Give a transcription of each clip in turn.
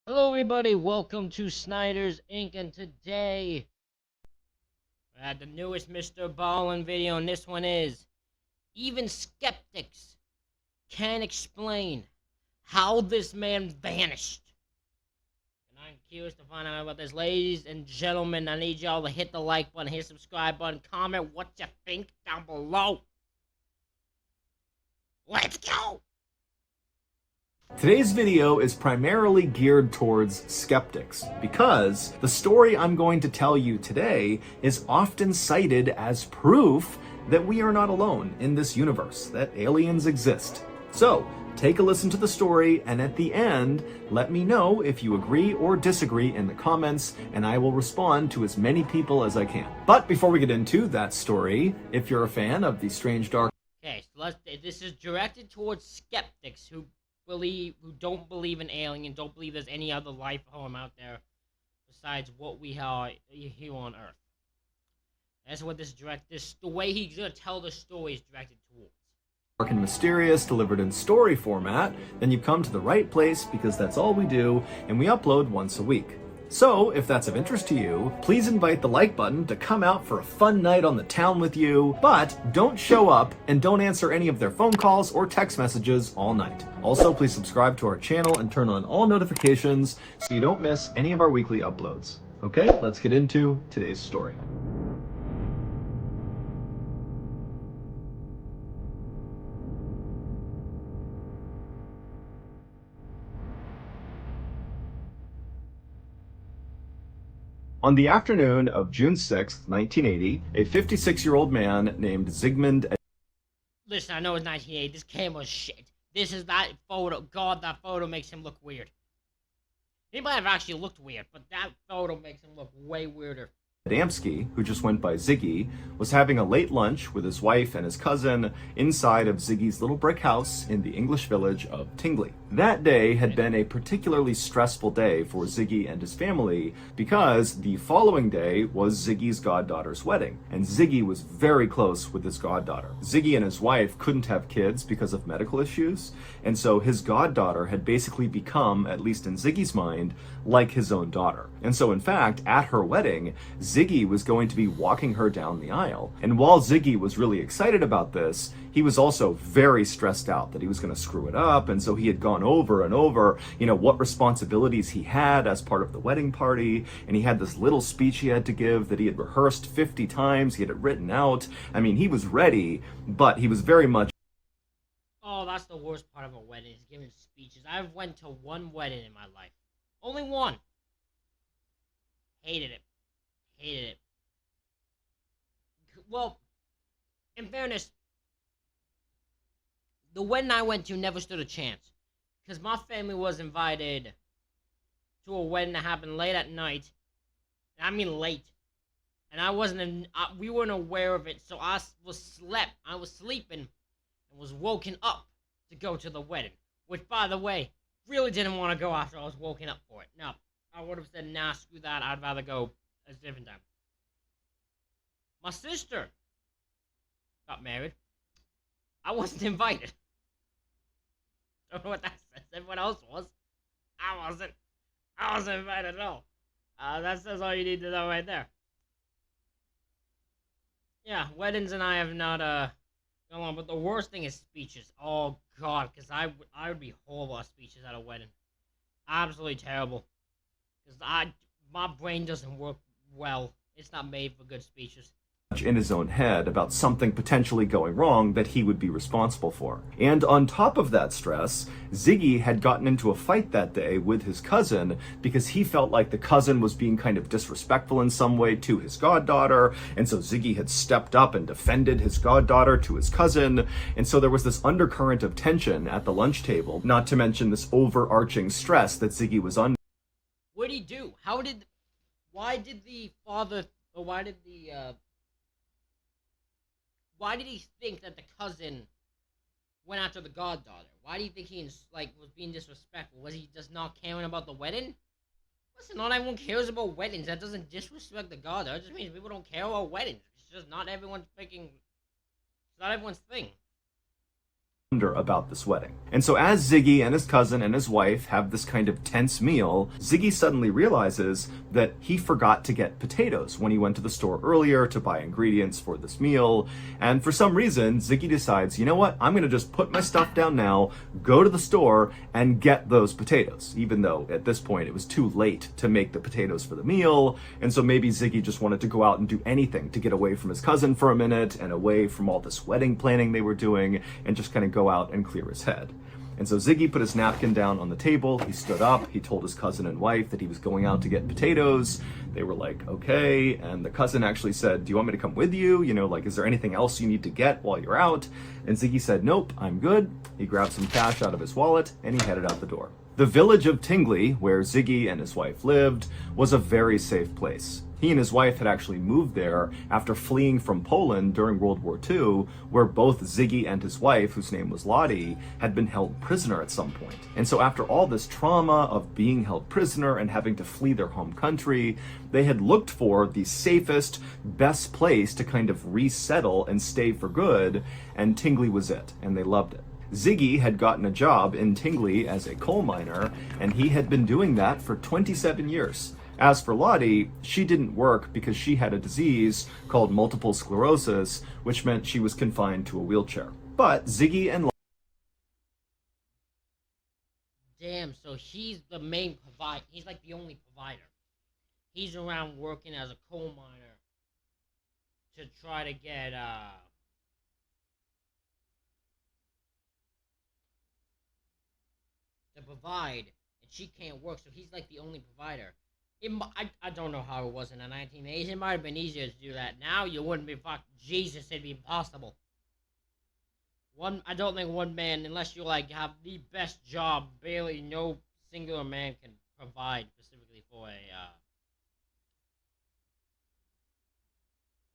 Hello, everybody. Welcome to Snyder's Inc. And today, I had the newest MrBallen video, and this one is even skeptics can't explain how this man vanished. And I'm curious to find out about this. Ladies and gentlemen, I need y'all to hit the like button, hit the subscribe button, comment what you think down below. Let's go! Today's video is primarily geared towards skeptics because the story I'm going to tell you today is often cited as proof that we are not alone in this universe, that aliens exist. So, take a listen to the story, and at the end, let me know if you agree or disagree in the comments, and I will respond to as many people as I can. But before we get into that story, if you're a fan of the Strange Dark... Okay, so this is directed towards skeptics who don't believe in alien, don't believe there's any other life form out there besides what we are here on Earth. That's what the way he's gonna tell the story is directed towards. Dark and mysterious, delivered in story format, then you've come to the right place because that's all we do, and we upload once a week. So, if that's of interest to you, please invite the like button to come out for a fun night on the town with you, but don't show up and don't answer any of their phone calls or text messages all night. Also, please subscribe to our channel and turn on all notifications so you don't miss any of our weekly uploads. Okay, let's get into today's story. On the afternoon of June 6, 1980, a 56-year-old man named Zygmunt... Listen, I know it's 1980. This camera's shit. This is that photo. God, that photo makes him look weird. He might have actually looked weird, but that photo makes him look way weirder. Adamski, who just went by Ziggy, was having a late lunch with his wife and his cousin inside of Ziggy's little brick house in the English village of Tingley. That day had been a particularly stressful day for Ziggy and his family because the following day was Ziggy's goddaughter's wedding, and Ziggy was very close with his goddaughter. Ziggy and his wife couldn't have kids because of medical issues, and so his goddaughter had basically become, at least in Ziggy's mind, like his own daughter. And so in fact, at her wedding, Ziggy was going to be walking her down the aisle. And while Ziggy was really excited about this, he was also very stressed out that he was going to screw it up, and so he had gone over and over, what responsibilities he had as part of the wedding party, and he had this little speech he had to give that he had rehearsed 50 times, he had it written out. I mean, he was ready, but he was very much... Oh, that's the worst part of a wedding, is giving speeches. I've went to one wedding in my life. Only one. Hated it. Hated it. Well, in fairness, the wedding I went to never stood a chance. Because my family was invited to a wedding that happened late at night. I mean late. And we weren't aware of it, so I was sleeping and was woken up to go to the wedding. Which, by the way, really didn't want to go after I was woken up for it. No, I would have said, nah, screw that, I'd rather go a different time. My sister got married. I wasn't invited. Don't know what that says. Everyone else was. I wasn't. I wasn't invited at all. That says all you need to know right there. Yeah, weddings and I have not gone on, but the worst thing is speeches. Oh God, because I would be horrible at speeches at a wedding. Absolutely terrible. Because my brain doesn't work well. It's not made for good speeches. In his own head about something potentially going wrong that he would be responsible for. And on top of that stress, Ziggy had gotten into a fight that day with his cousin because he felt like the cousin was being kind of disrespectful in some way to his goddaughter, and so Ziggy had stepped up and defended his goddaughter to his cousin, and so there was this undercurrent of tension at the lunch table, not to mention this overarching stress that Ziggy was under. What did he do? Why did he think that the cousin went after the goddaughter? Why do you think he was being disrespectful? Was he just not caring about the wedding? Listen, not everyone cares about weddings. That doesn't disrespect the goddaughter. It just means people don't care about weddings. It's just not everyone's thing. about this wedding. And so as Ziggy and his cousin and his wife have this kind of tense meal, Ziggy suddenly realizes that he forgot to get potatoes when he went to the store earlier to buy ingredients for this meal. And for some reason, Ziggy decides, you know what, I'm gonna just put my stuff down now, go to the store and get those potatoes, even though at this point it was too late to make the potatoes for the meal. And so maybe Ziggy just wanted to go out and do anything to get away from his cousin for a minute and away from all this wedding planning they were doing and just kind of go out and clear his head. And so Ziggy put his napkin down on the table, he stood up, he told his cousin and wife that he was going out to get potatoes. They were like, okay, and the cousin actually said, do you want me to come with you? You know, like, is there anything else you need to get while you're out? And Ziggy said, nope, I'm good. He grabbed some cash out of his wallet and he headed out the door. The village of Tingley, where Ziggy and his wife lived, was a very safe place. He and his wife had actually moved there after fleeing from Poland during World War II, where both Ziggy and his wife, whose name was Lottie, had been held prisoner at some point. And so after all this trauma of being held prisoner and having to flee their home country, they had looked for the safest, best place to kind of resettle and stay for good, and Tingley was it, and they loved it. Ziggy had gotten a job in Tingley as a coal miner, and he had been doing that for 27 years. As for Lottie, she didn't work because she had a disease called multiple sclerosis, which meant she was confined to a wheelchair. But Ziggy and Damn, so he's the main provider. He's like the only provider. He's around working as a coal miner to try to get, to provide, and she can't work, so he's like the only provider. I don't know how it was in the 1980s. It might have been easier to do that. Now you wouldn't be Jesus, it'd be impossible. I don't think one man, unless you like have the best job, barely no singular man can provide specifically for a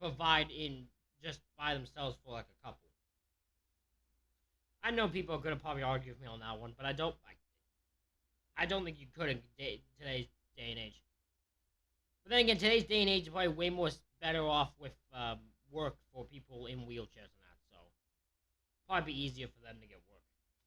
provide in just by themselves for like a couple. I know people are gonna probably argue with me on that one, but I don't think you could in today's day and age. But then again, today's day and age is probably way more better off with work for people in wheelchairs and that, so probably be easier for them to get work.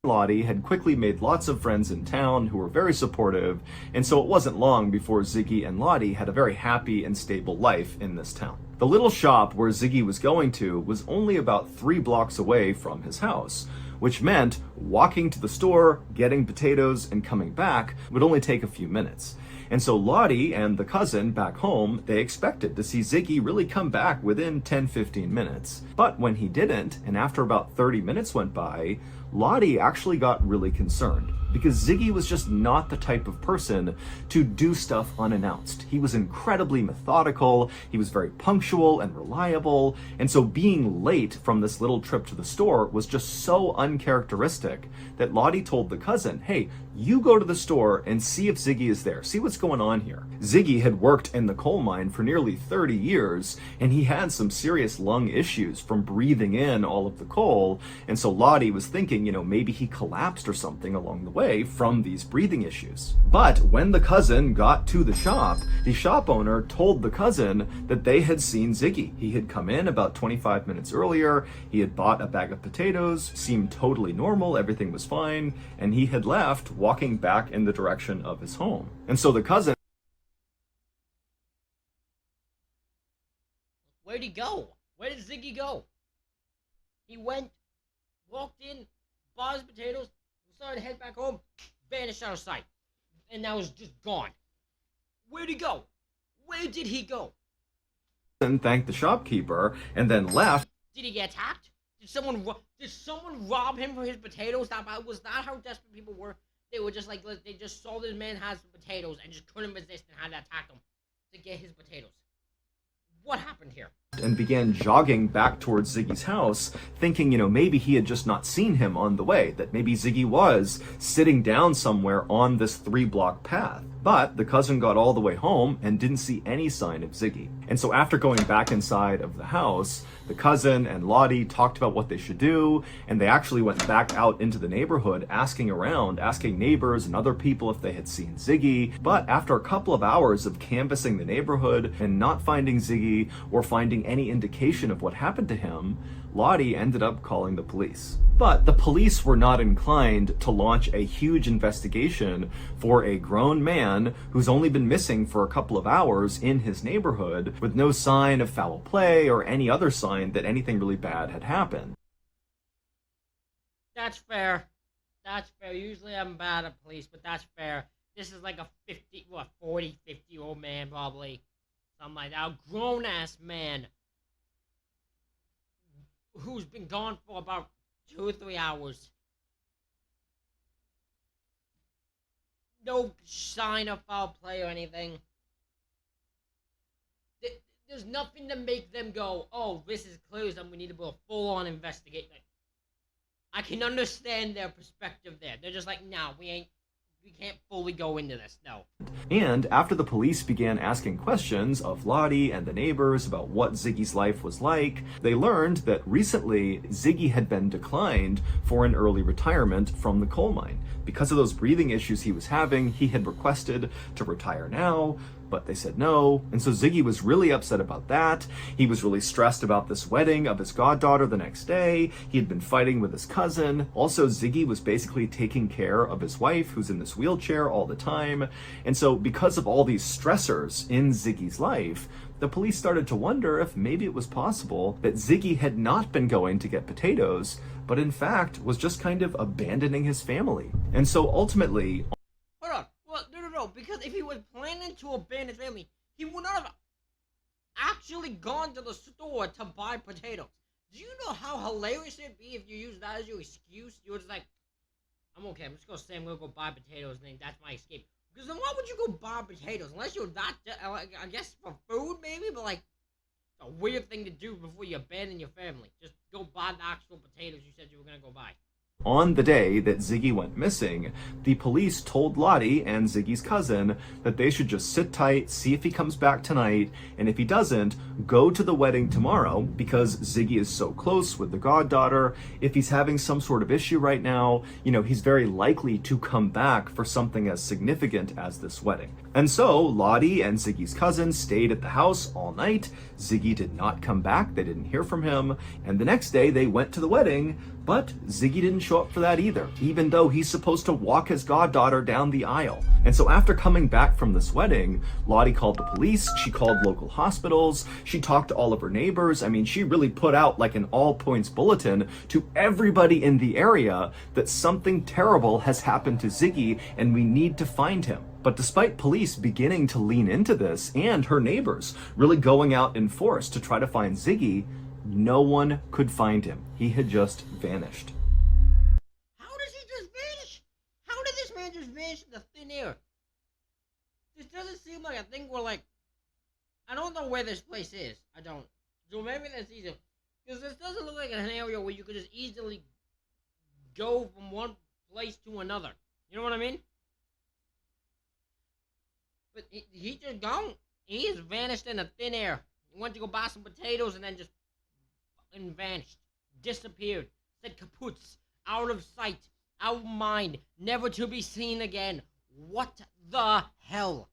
Lottie had quickly made lots of friends in town who were very supportive, and so it wasn't long before Ziggy and Lottie had a very happy and stable life in this town. The little shop where Ziggy was going to was only about 3 blocks away from his house, which meant walking to the store, getting potatoes, and coming back would only take a few minutes. And so Lottie and the cousin back home, they expected to see Ziggy really come back within 10-15 minutes. But when he didn't, and after about 30 minutes went by, Lottie actually got really concerned because Ziggy was just not the type of person to do stuff unannounced. He was incredibly methodical, he was very punctual and reliable, and so being late from this little trip to the store was just so uncharacteristic that Lottie told the cousin, hey, you go to the store and see if Ziggy is there, see what's going on here. Ziggy had worked in the coal mine for nearly 30 years, and he had some serious lung issues from breathing in all of the coal, and so Lottie was thinking, you know, maybe he collapsed or something along the way from these breathing issues. But when the cousin got to the shop owner told the cousin that they had seen Ziggy. He had come in about 25 minutes earlier, he had bought a bag of potatoes, seemed totally normal, everything was fine, and he had left, walking back in the direction of his home. And so the cousin... Where'd he go? Where did Ziggy go? He went, walked in, bought his potatoes, started to head back home, vanished out of sight. And now he's just gone. Where'd he go? Where did he go? Thanked the shopkeeper and then left. Did he get attacked? Did someone rob him for his potatoes? Was that how desperate people were? They were just like, they just saw this man has some potatoes and just couldn't resist and had to attack him to get his potatoes. What happened here? And began jogging back towards Ziggy's house, thinking, you know, maybe he had just not seen him on the way, that maybe Ziggy was sitting down somewhere on this 3-block path. But the cousin got all the way home and didn't see any sign of Ziggy. And so after going back inside of the house, the cousin and Lottie talked about what they should do, and they actually went back out into the neighborhood asking around, asking neighbors and other people if they had seen Ziggy. But after a couple of hours of canvassing the neighborhood and not finding Ziggy or finding getting any indication of what happened to him, Lottie ended up calling the police. But the police were not inclined to launch a huge investigation for a grown man who's only been missing for a couple of hours in his neighborhood with no sign of foul play or any other sign that anything really bad had happened. That's fair. That's fair. Usually I'm bad at police, but that's fair. This is like a 40, 50-year-old man probably. Something like that. A grown-ass man who's been gone for about 2 or 3 hours. No sign of foul play or anything. There's nothing to make them go, oh, this is clear, and we need to do a full-on investigation. I can understand their perspective there. They're just like, nah, we can't fully go into this, no. And after the police began asking questions of Lottie and the neighbors about what Ziggy's life was like, they learned that recently Ziggy had been declined for an early retirement from the coal mine. Because of those breathing issues he was having, he had requested to retire now, but they said no. And so Ziggy was really upset about that. He was really stressed about this wedding of his goddaughter the next day. He had been fighting with his cousin. Also, Ziggy was basically taking care of his wife, who's in this wheelchair all the time. And so because of all these stressors in Ziggy's life, the police started to wonder if maybe it was possible that Ziggy had not been going to get potatoes, but in fact was just kind of abandoning his family. And so ultimately... Hold on. Well, no, because if he was planning to abandon his family, he would not have actually gone to the store to buy potatoes. Do you know how hilarious it'd be if you used that as your excuse? You were just like, I'm okay, I'm just gonna say I'm gonna go buy potatoes, and then that's my escape. Because then why would you go buy potatoes? Unless you're not, I guess for food maybe, but like, it's a weird thing to do before you abandon your family. Just go buy the actual potatoes you said you were gonna go buy. On the day that Ziggy went missing, the police told Lottie and Ziggy's cousin that they should just sit tight, see if he comes back tonight, and if he doesn't, go to the wedding tomorrow because Ziggy is so close with the goddaughter. If he's having some sort of issue right now, he's very likely to come back for something as significant as this wedding. And so Lottie and Ziggy's cousin stayed at the house all night. Ziggy did not come back. They didn't hear from him. And the next day they went to the wedding, but Ziggy didn't show up for that either, even though he's supposed to walk his goddaughter down the aisle. And so after coming back from this wedding, Lottie called the police, she called local hospitals, she talked to all of her neighbors. I mean, she really put out like an all-points bulletin to everybody in the area that something terrible has happened to Ziggy and we need to find him. But despite police beginning to lean into this and her neighbors really going out in force to try to find Ziggy, no one could find him. He had just vanished. How does he just vanish? How did this man just vanish into thin air? This doesn't seem like a thing where, like, I don't know where this place is. I don't. So maybe that's easier. Because this doesn't look like an area where you could just easily go from one place to another. You know what I mean? But he just gone. He just vanished into thin air. He went to go buy some potatoes and then just fucking vanished. Disappeared. Said kaputs. Out of sight. Out of mind. Never to be seen again. What the hell?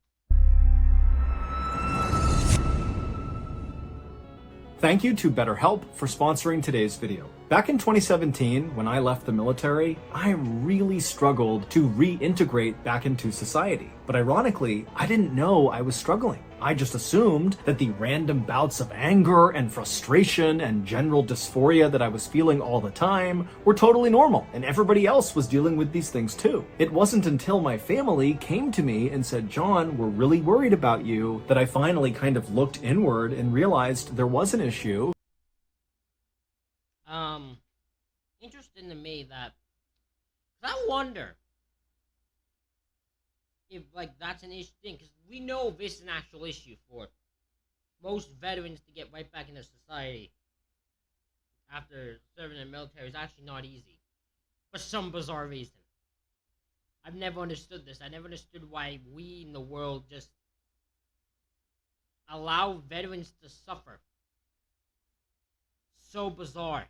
Thank you to BetterHelp for sponsoring today's video. Back in 2017, when I left the military, I really struggled to reintegrate back into society. But ironically, I didn't know I was struggling. I just assumed that the random bouts of anger and frustration and general dysphoria that I was feeling all the time were totally normal, and everybody else was dealing with these things too. It wasn't until my family came to me and said, John, we're really worried about you, that I finally kind of looked inward and realized there was an issue. Interesting to me that, 'cause I wonder if, like, that's an issue thing, because we know this is an actual issue for most veterans to get right back into society after serving in the military is actually not easy, for some bizarre reason. I've never understood this. I never understood why we in the world just allow veterans to suffer. So bizarre.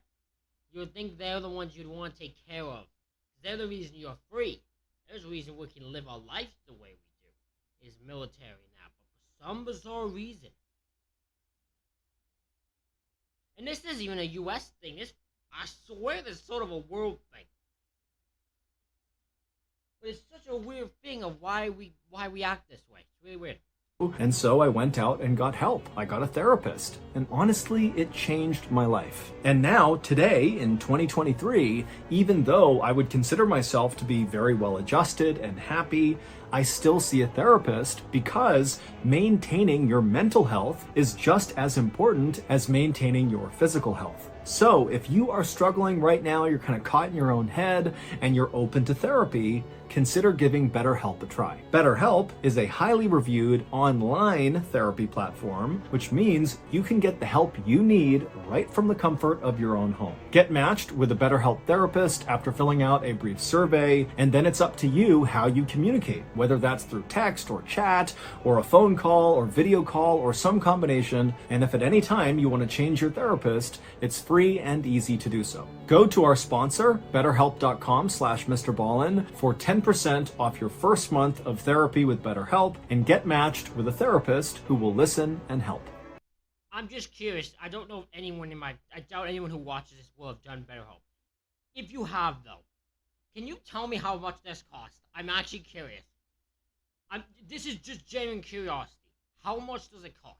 You would think they're the ones you'd want to take care of. They're the reason you're free. There's a reason we can live our lives the way we do. Is military now. But for some bizarre reason, And this isn't even a US thing. I swear this is sort of a world thing. But it's such a weird thing of why we act this way. It's really weird. And so I went out and got help. I got a therapist. And honestly, it changed my life. And now, today, in 2023, even though I would consider myself to be very well adjusted and happy, I still see a therapist because maintaining your mental health is just as important as maintaining your physical health. So if you are struggling right now, you're kind of caught in your own head, and you're open to therapy, consider giving BetterHelp a try. BetterHelp is a highly reviewed online therapy platform, which means you can get the help you need right from the comfort of your own home. Get matched with a BetterHelp therapist after filling out a brief survey, and then it's up to you how you communicate, whether that's through text or chat or a phone call or video call or some combination. And if at any time you want to change your therapist, it's free and easy to do so. Go to our sponsor, betterhelp.com/MrBallen, for 10% off your first month of therapy with BetterHelp, and get matched with a therapist who will listen and help. I'm just curious. I don't know if I doubt anyone who watches this will have done BetterHelp. If you have, though, can you tell me how much this costs? I'm actually curious. This is just genuine curiosity. How much does it cost?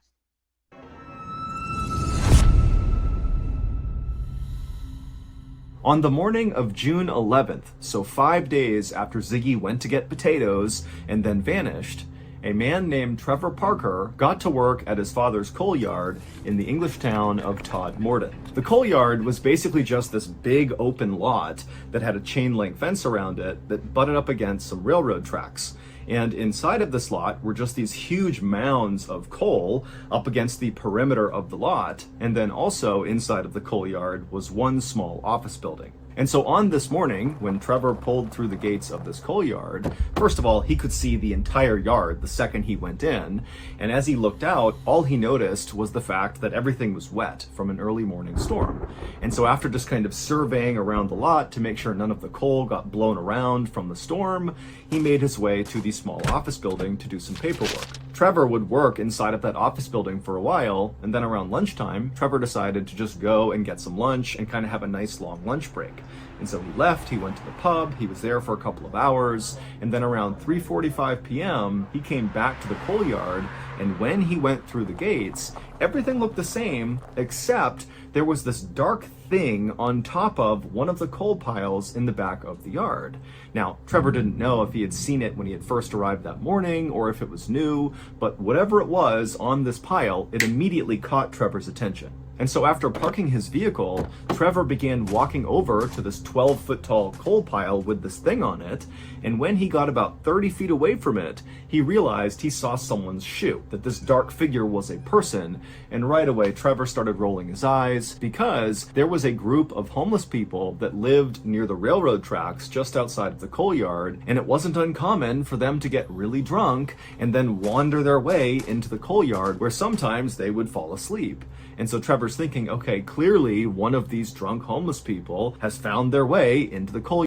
On the morning of June 11th, so 5 days after Ziggy went to get potatoes and then vanished, a man named Trevor Parker got to work at his father's coal yard in the English town of Todmorden. The coal yard was basically just this big open lot that had a chain link fence around it that butted up against some railroad tracks. And inside of this lot were just these huge mounds of coal up against the perimeter of the lot. And then also inside of the coal yard was one small office building. And so on this morning, when Trevor pulled through the gates of this coal yard, first of all, he could see the entire yard the second he went in. And as he looked out, all he noticed was the fact that everything was wet from an early morning storm. And so after just kind of surveying around the lot to make sure none of the coal got blown around from the storm, he made his way to the small office building to do some paperwork. Trevor would work inside of that office building for a while, and then around lunchtime, Trevor decided to just go and get some lunch and kind of have a nice long lunch break. And so he left, he went to the pub, he was there for a couple of hours, and then around 3:45 p.m., he came back to the coal yard, and when he went through the gates, everything looked the same, except there was this dark thing on top of one of the coal piles in the back of the yard. Now, Trevor didn't know if he had seen it when he had first arrived that morning or if it was new, but whatever it was on this pile, it immediately caught Trevor's attention. And so after parking his vehicle, Trevor began walking over to this 12-foot tall coal pile with this thing on it, and when he got about 30 feet away from it, he realized he saw someone's shoe, that this dark figure was a person, and right away Trevor started rolling his eyes because there was a group of homeless people that lived near the railroad tracks just outside of the coal yard, and it wasn't uncommon for them to get really drunk and then wander their way into the coal yard where sometimes they would fall asleep. And so Trevor's thinking, okay, clearly one of these drunk homeless people has found their way into the coal.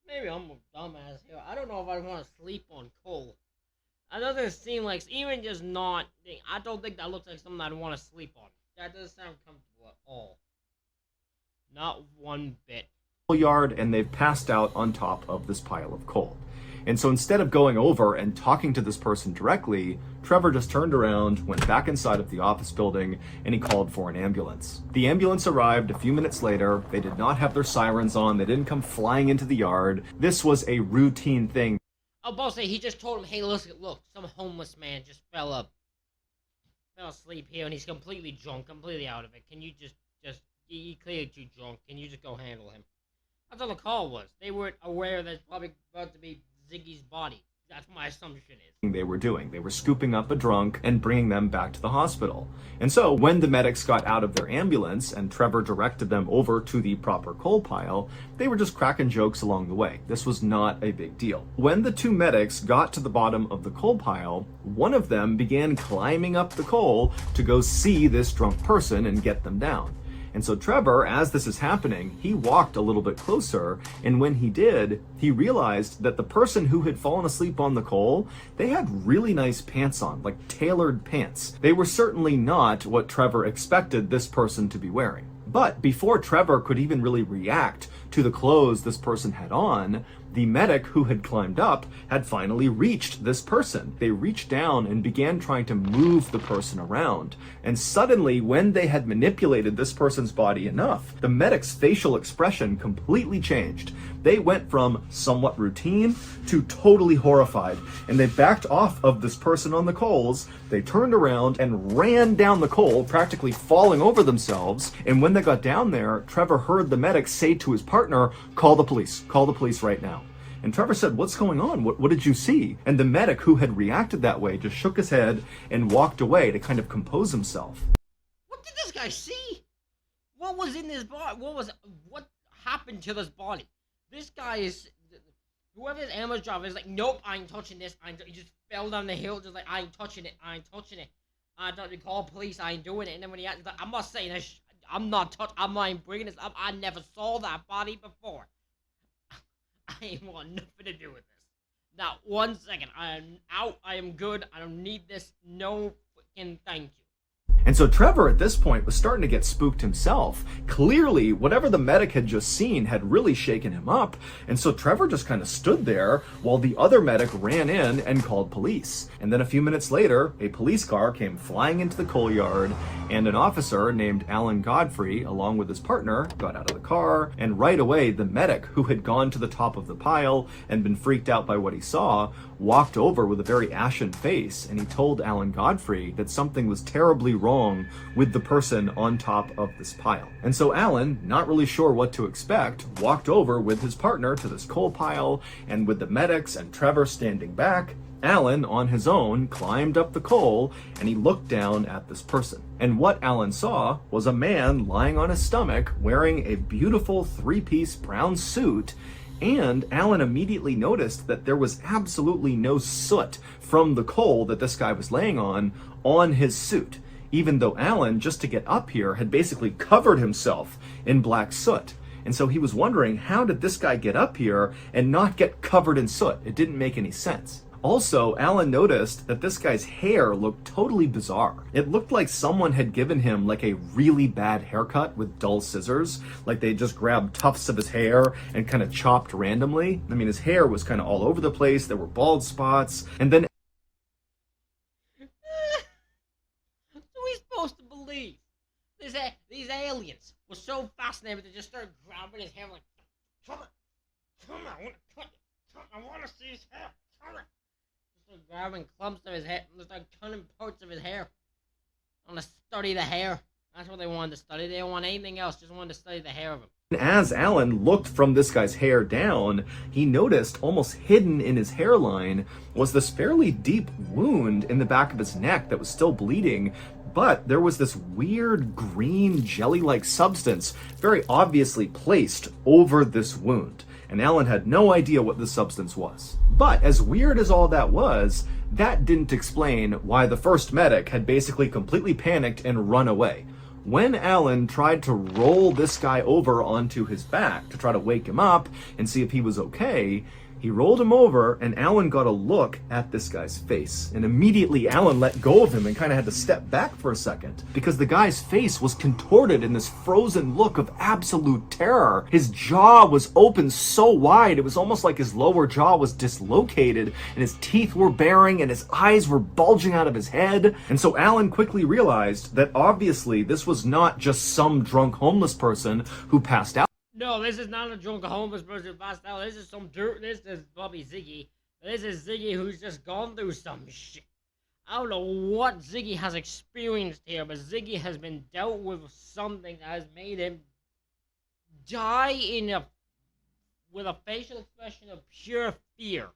Maybe I'm a dumbass here. I don't know if I want to sleep on coal. That doesn't seem like, even just not, I don't think that looks like something I'd want to sleep on. That doesn't sound comfortable at all. Not one bit. Yard, and they've passed out on top of this pile of coal. And so instead of going over and talking to this person directly, Trevor just turned around, went back inside of the office building, and he called for an ambulance. The ambulance arrived a few minutes later. They did not have their sirens on. They didn't come flying into the yard. This was a routine thing. I was about to say, he just told him, hey, look, some homeless man just fell asleep here, and he's completely drunk, completely out of it. Can you he clearly too drunk. Can you just go handle him? That's all the call was. They weren't aware that it's probably about to be Ziggy's body. That's my assumption is. They were scooping up a drunk and bringing them back to the hospital. And so when the medics got out of their ambulance and Trevor directed them over to the proper coal pile, they were just cracking jokes along the way. This was not a big deal. When the two medics got to the bottom of the coal pile, one of them began climbing up the coal to go see this drunk person and get them down. And so Trevor, as this is happening, he walked a little bit closer, and when he did, he realized that the person who had fallen asleep on the coal, they had really nice pants on, like tailored pants. They were certainly not what Trevor expected this person to be wearing. But before Trevor could even really react to the clothes this person had on, the medic who had climbed up had finally reached this person. They reached down and began trying to move the person around. And suddenly, when they had manipulated this person's body enough, the medic's facial expression completely changed. They went from somewhat routine to totally horrified, and they backed off of this person on the coals. They turned around and ran down the coal, practically falling over themselves. And when they got down there, Trevor heard the medic say to his partner, call the police right now. And Trevor said, what's going on? What did you see? And the medic, who had reacted that way, just shook his head and walked away to kind of compose himself. What did this guy see? What was in this body? What happened to this body? This guy is, whoever his amateur driver is like, nope, I ain't touching this. He just fell down the hill, just like, I ain't touching it. I don't call police. I ain't doing it. And then when he had, like, I'm not saying this. I'm not bringing this up. I never saw that body before. I ain't want nothing to do with this. Not 1 second. I am out. I am good. I don't need this. No freaking thank you. And so Trevor at this point was starting to get spooked himself. Clearly, whatever the medic had just seen had really shaken him up. And so Trevor just kind of stood there while the other medic ran in and called police. And then a few minutes later, a police car came flying into the coal yard, and an officer named Alan Godfrey, along with his partner, got out of the car. And right away, the medic, who had gone to the top of the pile and been freaked out by what he saw, walked over with a very ashen face, and he told Alan Godfrey that something was terribly wrong with the person on top of this pile. And so Alan, not really sure what to expect, walked over with his partner to this coal pile, and with the medics and Trevor standing back, Alan, on his own, climbed up the coal, and he looked down at this person. And what Alan saw was a man lying on his stomach wearing a beautiful three-piece brown suit. And Alan immediately noticed that there was absolutely no soot from the coal that this guy was laying on his suit, even though Alan, just to get up here, had basically covered himself in black soot. And so he was wondering, how did this guy get up here and not get covered in soot? It didn't make any sense. Also, Alan noticed that this guy's hair looked totally bizarre. It looked like someone had given him like a really bad haircut with dull scissors, like they just grabbed tufts of his hair and kind of chopped randomly. I mean, his hair was kind of all over the place, there were bald spots, and then... What are we supposed to believe? These aliens were so fascinated they just started grabbing his hair like, come on, I want to cut it, I want to see his hair, come on. Just grabbing clumps of his hair, just like cutting parts of his hair. I want to study the hair. That's what they wanted to study. They didn't want anything else, just wanted to study the hair of him. As Alan looked from this guy's hair down, he noticed almost hidden in his hairline was this fairly deep wound in the back of his neck that was still bleeding, but there was this weird green jelly-like substance very obviously placed over this wound, and Alan had no idea what this substance was. But as weird as all that was, that didn't explain why the first medic had basically completely panicked and run away. When Alan tried to roll this guy over onto his back to try to wake him up and see if he was okay, he rolled him over, and Alan got a look at this guy's face. And immediately Alan let go of him and kind of had to step back for a second, because the guy's face was contorted in this frozen look of absolute terror. His jaw was open so wide, it was almost like his lower jaw was dislocated, and his teeth were baring, and his eyes were bulging out of his head. And so Alan quickly realized that obviously this was not just some drunk homeless person who passed out. No, this is not a drunk homeless person who passed out. This is some dirt. This is Bobby Ziggy. This is Ziggy who's just gone through some shit. I don't know what Ziggy has experienced here, but Ziggy has been dealt with something that has made him die with a facial expression of pure fear.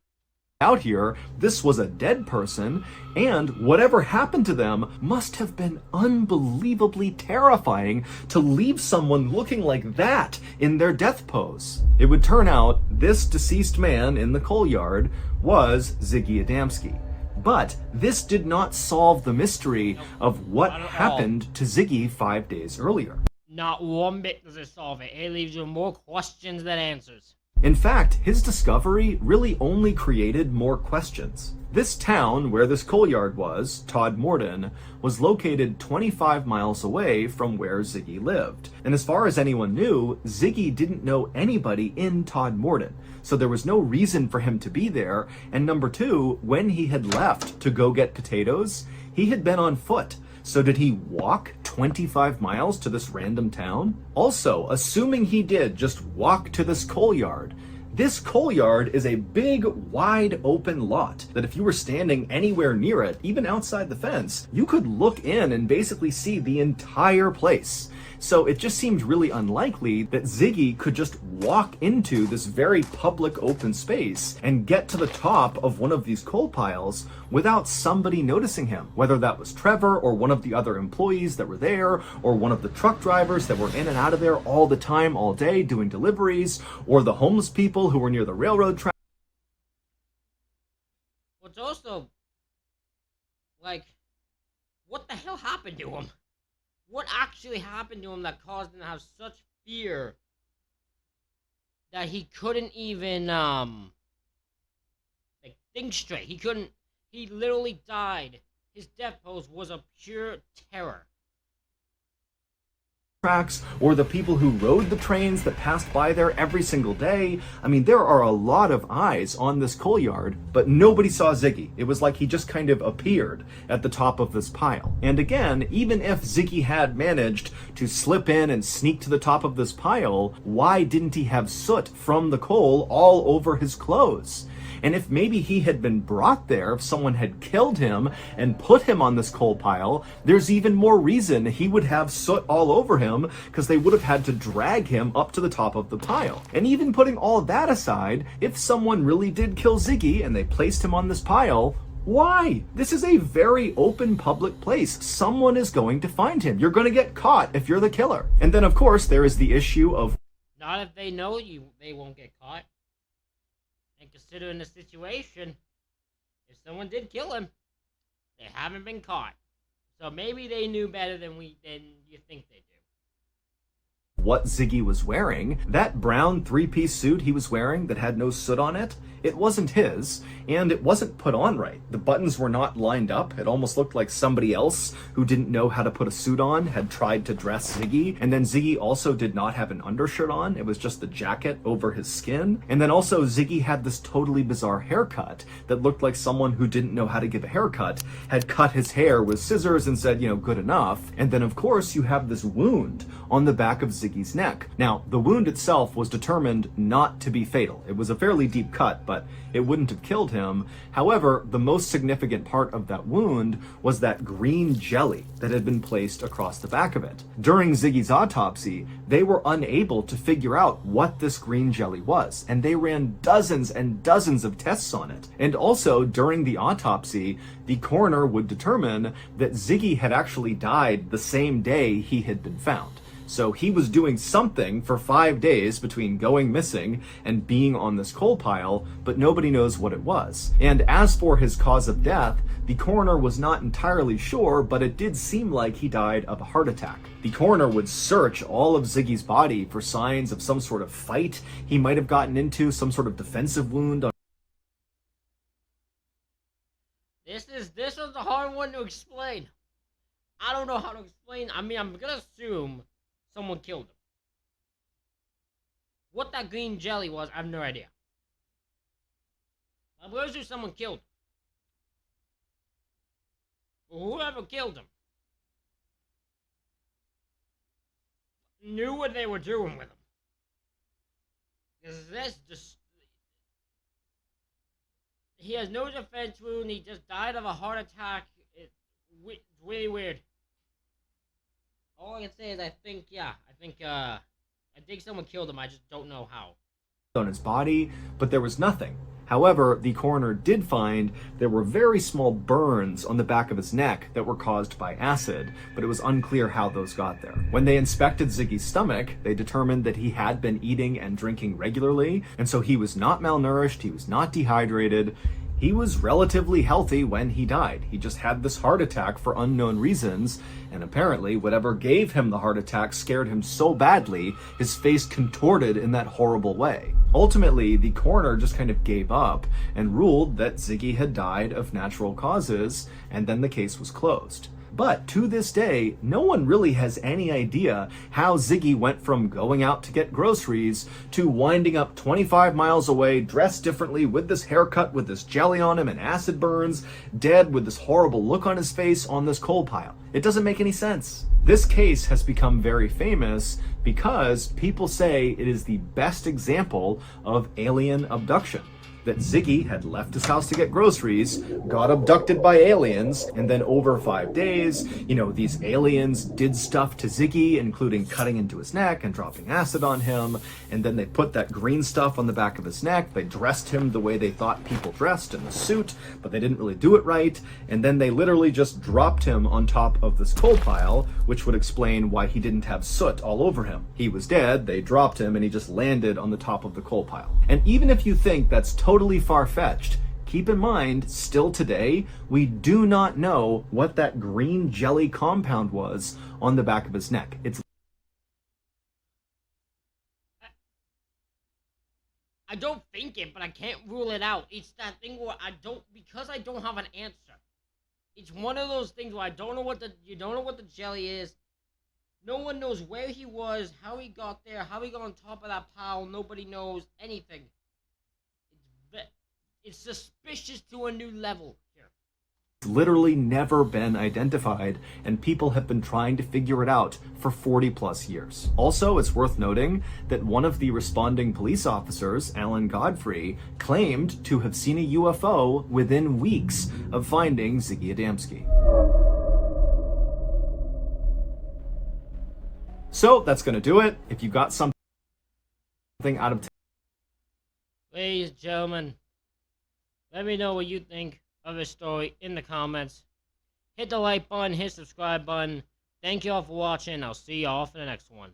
Out here, this was a dead person, and whatever happened to them must have been unbelievably terrifying to leave someone looking like that in their death pose. It would turn out this deceased man in the coal yard was Ziggy Adamski. But this did not solve the mystery of what happened to Ziggy 5 days earlier. Not one bit does it solve it. It leaves you more questions than answers. In fact, his discovery really only created more questions. This town where this coal yard was, Todmorden, was located 25 miles away from where Ziggy lived. And as far as anyone knew, Ziggy didn't know anybody in Todmorden, so there was no reason for him to be there. And number two, when he had left to go get potatoes, he had been on foot. So did he walk 25 miles to this random town? Also, assuming he did just walk to this coal yard, this coal yard is a big, wide open lot that if you were standing anywhere near it, even outside the fence, you could look in and basically see the entire place. So it just seemed really unlikely that Ziggy could just walk into this very public open space and get to the top of one of these coal piles without somebody noticing him, whether that was Trevor or one of the other employees that were there, or one of the truck drivers that were in and out of there all the time, all day, doing deliveries, or the homeless people who were near the railroad track. What's also, like, what the hell happened to him? What actually happened to him that caused him to have such fear that he couldn't even, like, think straight? He literally died. His death pose was a pure terror. Tracks, or the people who rode the trains that passed by there every single day. I mean, there are a lot of eyes on this coal yard, but nobody saw Ziggy. It was like he just kind of appeared at the top of this pile. And again, even if Ziggy had managed to slip in and sneak to the top of this pile, why didn't he have soot from the coal all over his clothes? And if maybe he had been brought there, if someone had killed him and put him on this coal pile, there's even more reason he would have soot all over him, because they would have had to drag him up to the top of the pile. And even putting all of that aside, if someone really did kill Ziggy and they placed him on this pile, why? This is a very open public place. Someone is going to find him. You're going to get caught if you're the killer. And then, of course, there is the issue of... Not if they know you, they won't get caught. And considering the situation, if someone did kill him, they haven't been caught. So maybe they knew better than you think they do. What Ziggy was wearing, that brown three-piece suit he was wearing that had no soot on it, it wasn't his, and it wasn't put on right. The buttons were not lined up. It almost looked like somebody else who didn't know how to put a suit on had tried to dress Ziggy. And then Ziggy also did not have an undershirt on. It was just the jacket over his skin. And then also Ziggy had this totally bizarre haircut that looked like someone who didn't know how to give a haircut had cut his hair with scissors and said, good enough. And then of course you have this wound on the back of Ziggy's neck. Now, the wound itself was determined not to be fatal. It was a fairly deep cut, but it wouldn't have killed him. However, the most significant part of that wound was that green jelly that had been placed across the back of it. During Ziggy's autopsy, they were unable to figure out what this green jelly was, and they ran dozens and dozens of tests on it. And also, during the autopsy, the coroner would determine that Ziggy had actually died the same day he had been found. So he was doing something for 5 days between going missing and being on this coal pile, but nobody knows what it was. And as for his cause of death, the coroner was not entirely sure, but it did seem like he died of a heart attack. The coroner would search all of Ziggy's body for signs of some sort of fight he might have gotten into, some sort of defensive wound. This was a hard one to explain. I don't know how to explain. I mean, I'm gonna assume someone killed him. What that green jelly was, I have no idea. I'm going to assume someone killed him. But whoever killed him knew what they were doing with him. Because this just... He has no defense wound. He just died of a heart attack. It's really weird. All I can say is I think someone killed him. I just don't know how. On his body, but there was nothing. However, the coroner did find there were very small burns on the back of his neck that were caused by acid, but it was unclear how those got there. When they inspected Ziggy's stomach, they determined that he had been eating and drinking regularly, and so he was not malnourished, he was not dehydrated. He was relatively healthy when he died. He just had this heart attack for unknown reasons, and apparently whatever gave him the heart attack scared him so badly, his face contorted in that horrible way. Ultimately, the coroner just kind of gave up and ruled that Ziggy had died of natural causes, and then the case was closed. But to this day, no one really has any idea how Ziggy went from going out to get groceries to winding up 25 miles away, dressed differently, with this haircut, with this jelly on him and acid burns, dead with this horrible look on his face on this coal pile. It doesn't make any sense. This case has become very famous because people say it is the best example of alien abduction. That Ziggy had left his house to get groceries, got abducted by aliens, and then over 5 days, these aliens did stuff to Ziggy, including cutting into his neck and dropping acid on him, and then they put that green stuff on the back of his neck. They dressed him the way they thought people dressed, in the suit, but they didn't really do it right, and then they literally just dropped him on top of this coal pile, which would explain why he didn't have soot all over him. He was dead, they dropped him, and he just landed on the top of the coal pile. And even if you think that's totally far-fetched, keep in mind, still today, we do not know what that green jelly compound was on the back of his neck. I don't think it, but I can't rule it out. It's that thing where because I don't have an answer. It's one of those things where you don't know what the jelly is. No one knows where he was, how he got there, how he got on top of that pile. Nobody knows anything. It's suspicious to a new level here. It's literally never been identified, and people have been trying to figure it out for 40 plus years. Also, it's worth noting that one of the responding police officers, Alan Godfrey, claimed to have seen a UFO within weeks of finding Ziggy Adamski. So that's going to do it. If you got something out of ladies and gentlemen, let me know what you think of this story in the comments. Hit the like button, hit the subscribe button. Thank you all for watching. I'll see you all for the next one.